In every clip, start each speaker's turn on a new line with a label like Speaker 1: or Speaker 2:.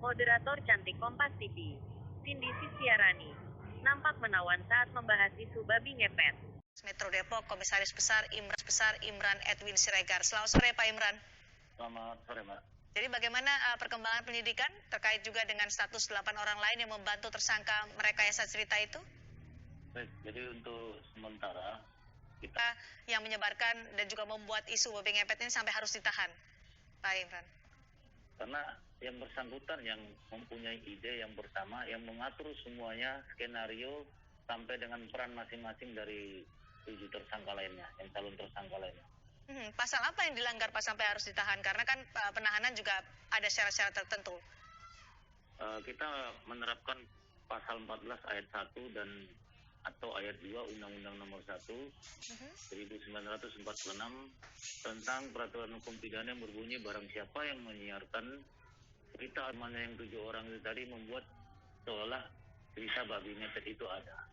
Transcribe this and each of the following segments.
Speaker 1: Moderator cantik Kompas TV, Cindy Sisiarani, nampak menawan saat membahas isu babi ngepet.
Speaker 2: Metro Depok, Komisaris Besar Imran Edwin Siregar. Selamat sore Pak Imran.
Speaker 3: Selamat sore Mbak.
Speaker 2: Jadi bagaimana perkembangan penyidikan terkait juga dengan status 8 orang lain yang membantu tersangka merekayasa cerita itu?
Speaker 3: Baik, jadi untuk sementara
Speaker 2: Kita yang menyebarkan dan juga membuat isu babi ngepet ini sampai harus ditahan, Pak Imran.
Speaker 3: karena yang bersangkutan yang mempunyai ide yang bersama yang mengatur semuanya skenario sampai dengan peran masing-masing dari 7 tersangka lainnya, yang calon tersangka lainnya.
Speaker 2: Pasal apa yang dilanggar Pak sampai harus ditahan? Karena kan penahanan juga ada syarat-syarat tertentu.
Speaker 3: Kita menerapkan pasal 14 ayat 1 dan atau ayat 2 Undang-Undang Nomor 1 1946 tentang peraturan hukum pidana yang berbunyi barang siapa yang menyiarkan berita mana yang 7 orang itu tadi membuat seolah berita babi ngepet itu ada.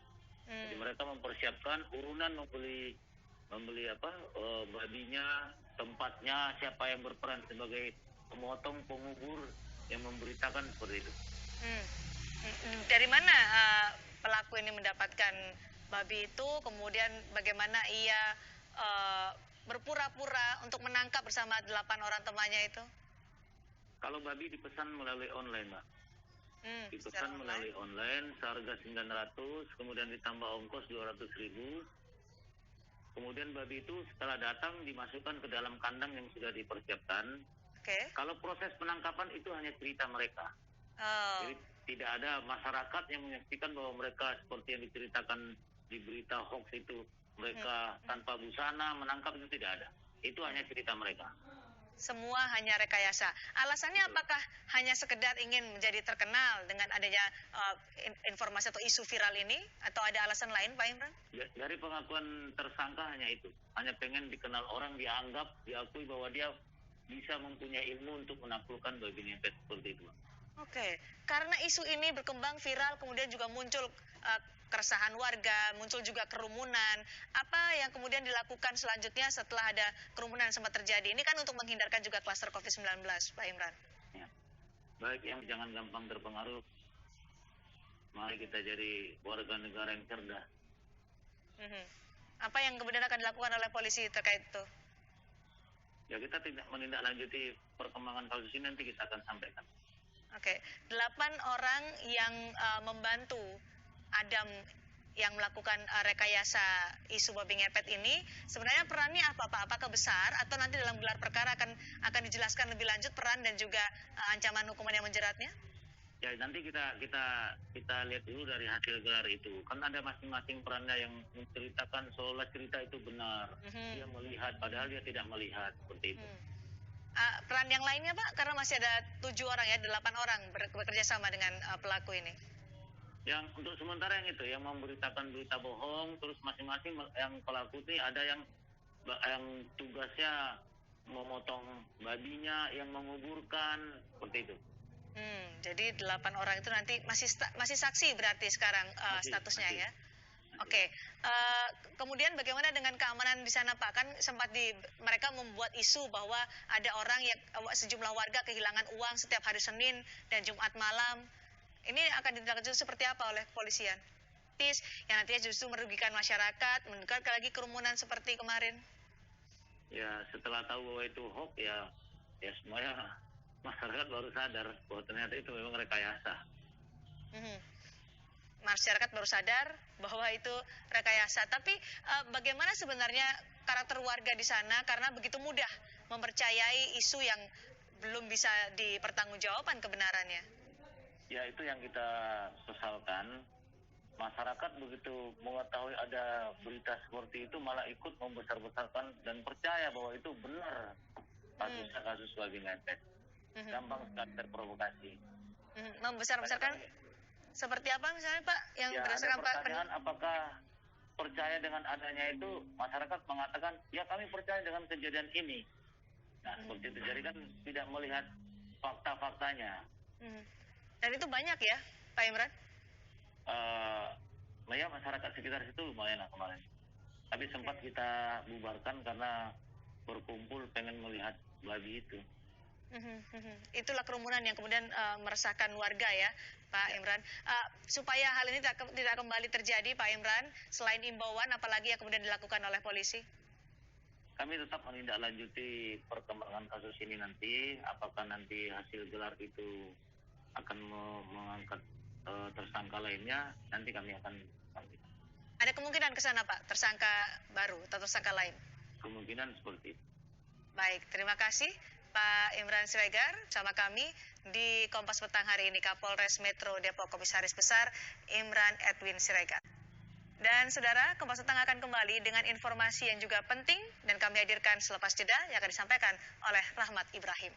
Speaker 3: Jadi mereka mempersiapkan urunan membeli babinya, tempatnya, siapa yang berperan sebagai pemotong, pengubur, yang memberitakan seperti itu.
Speaker 2: Dari mana pelaku ini mendapatkan babi itu, kemudian bagaimana ia berpura-pura untuk menangkap bersama 8 orang temannya itu?
Speaker 3: Kalau babi dipesan melalui online, Mbak. Dipesan melalui online, seharga 900, kemudian ditambah ongkos 200.000. Kemudian babi itu setelah datang dimasukkan ke dalam kandang yang sudah dipersiapkan. Kalau proses penangkapan itu hanya cerita mereka. Jadi tidak ada masyarakat yang menyaksikan bahwa mereka seperti yang diceritakan di berita hoax itu, mereka tanpa busana menangkap, itu tidak ada. Itu hanya cerita mereka.
Speaker 2: Semua hanya rekayasa. Alasannya apakah hanya sekedar ingin menjadi terkenal dengan adanya informasi atau isu viral ini, atau ada alasan lain, Pak Imran?
Speaker 3: Dari pengakuan tersangka hanya itu. Hanya pengen dikenal orang, dianggap, diakui bahwa dia bisa mempunyai ilmu untuk menaklukkan babi ngepet seperti itu.
Speaker 2: Karena isu ini berkembang viral, kemudian juga muncul keresahan warga, muncul juga kerumunan. Apa yang kemudian dilakukan selanjutnya setelah ada kerumunan yang sempat terjadi? Ini kan untuk menghindarkan juga klaster COVID-19, Pak Imran.
Speaker 3: Ya. Baik, yang jangan gampang terpengaruh. Mari kita jadi warga negara yang cerdas.
Speaker 2: Apa yang kemudian akan dilakukan oleh polisi terkait itu?
Speaker 3: Ya, kita tidak menindaklanjuti perkembangan kasus ini, nanti kita akan sampaikan.
Speaker 2: 8 orang yang membantu Adam yang melakukan rekayasa isu babi ngepet ini, sebenarnya perannya apa, Pak? Apakah besar atau nanti dalam gelar perkara akan dijelaskan lebih lanjut peran dan juga ancaman hukuman yang menjeratnya?
Speaker 3: Ya, nanti kita lihat dulu dari hasil gelar itu. Kan ada masing-masing perannya yang menceritakan seolah cerita itu benar. Dia melihat, padahal dia tidak melihat, seperti itu.
Speaker 2: Peran yang lainnya, Pak? Karena masih ada 7 orang ya, 8 orang bekerja sama dengan pelaku ini.
Speaker 3: Yang untuk sementara yang itu, yang memberitakan berita bohong, terus masing-masing yang pelaku ini ada yang tugasnya memotong babinya, yang menguburkan, seperti itu.
Speaker 2: Jadi 8 orang itu nanti masih saksi berarti sekarang statusnya ya. Kemudian bagaimana dengan keamanan di sana, Pak? Kan sempat mereka membuat isu bahwa ada orang yang sejumlah warga kehilangan uang setiap hari Senin dan Jumat malam. Ini akan ditindaklanjuti seperti apa oleh kepolisian? Yang nantinya justru merugikan masyarakat, menimbulkan lagi kerumunan seperti kemarin.
Speaker 3: Ya, setelah tahu bahwa itu hoax, ya semuanya masyarakat baru sadar bahwa ternyata itu memang rekayasa.
Speaker 2: Masyarakat baru sadar bahwa itu rekayasa. Tapi bagaimana sebenarnya karakter warga di sana karena begitu mudah mempercayai isu yang belum bisa dipertanggungjawabkan kebenarannya?
Speaker 3: Ya, itu yang kita sesalkan. Masyarakat begitu mengetahui ada berita seperti itu malah ikut membesar-besarkan dan percaya bahwa itu benar kasus babi ngepet. Gampang sekali terprovokasi.
Speaker 2: Membesar-besarkan seperti apa misalnya, Pak? Yang
Speaker 3: ya,
Speaker 2: berdasarkan
Speaker 3: ada pertanyaan apakah percaya dengan adanya itu, masyarakat mengatakan ya kami percaya dengan kejadian ini. Nah, seperti itu. Jadi kan tidak melihat fakta-faktanya.
Speaker 2: Dan itu banyak ya, Pak Imran?
Speaker 3: Ya, masyarakat sekitar situ lumayan lah kemarin. Tapi sempat kita bubarkan karena berkumpul pengen melihat babi itu.
Speaker 2: Itulah kerumunan yang kemudian meresahkan warga ya, Pak Imran. Supaya hal ini tidak kembali terjadi, Pak Imran, selain imbauan, apalagi yang kemudian dilakukan oleh polisi?
Speaker 3: Kami tetap menindaklanjuti perkembangan kasus ini nanti, apakah nanti hasil gelar itu akan mengangkat tersangka lainnya, nanti kami akan panggil.
Speaker 2: Ada kemungkinan ke sana, Pak, tersangka baru atau tersangka lain?
Speaker 3: Kemungkinan seperti itu.
Speaker 2: Baik, terima kasih Pak Imran Siregar sama kami di Kompas Petang hari ini, Kapolres Metro Depok Komisaris Besar Imran Edwin Siregar. Dan saudara, Kompas Petang akan kembali dengan informasi yang juga penting dan kami hadirkan selepas jeda yang akan disampaikan oleh Rahmat Ibrahim.